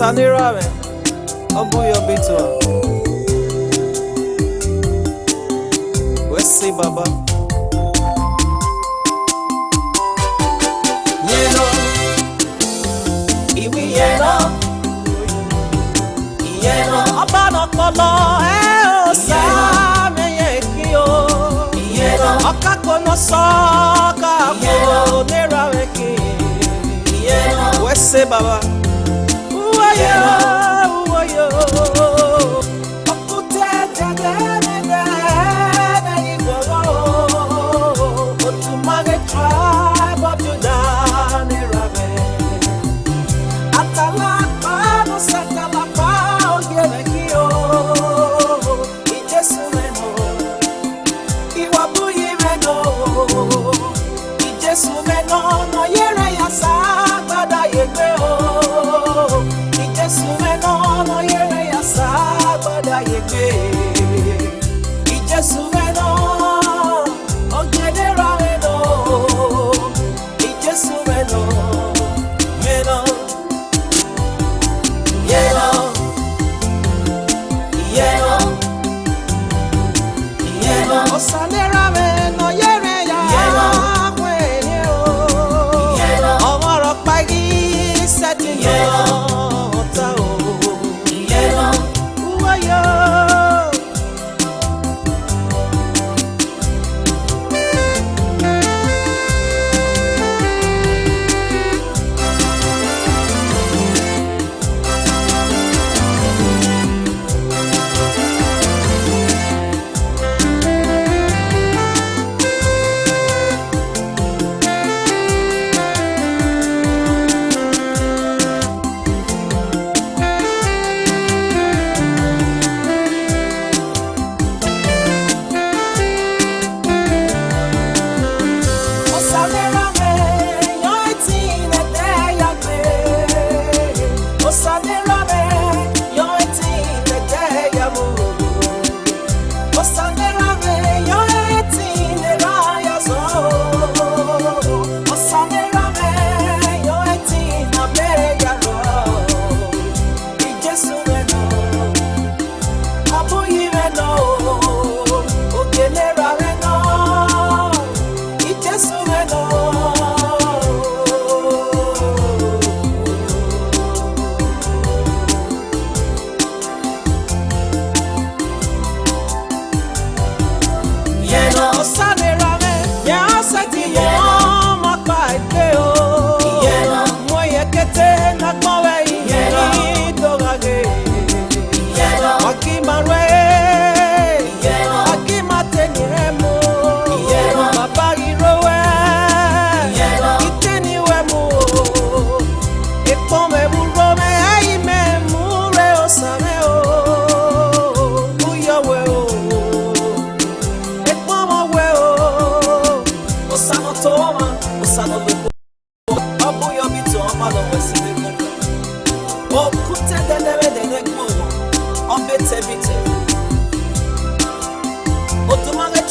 Osanira me, Obu yo bito. We say Baba. Iyeno, iwi Iyeno, Iyeno. Abana kolo osa me yekio. Iyeno, akakono soka mo nera weki. Iyeno, we say Baba.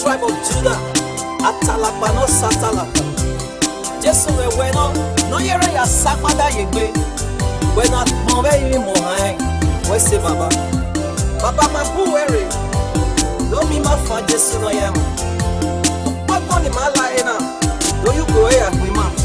Tribe of Judah, Atalapa no Satalapa. Jesu we bueno, no yere ya sakmada yegbe. We not mobe yiri mohai. We say Baba, Baba mapu were. Do mi ma fa Jesu no yam. What money ma la ena? Do you go here we ma?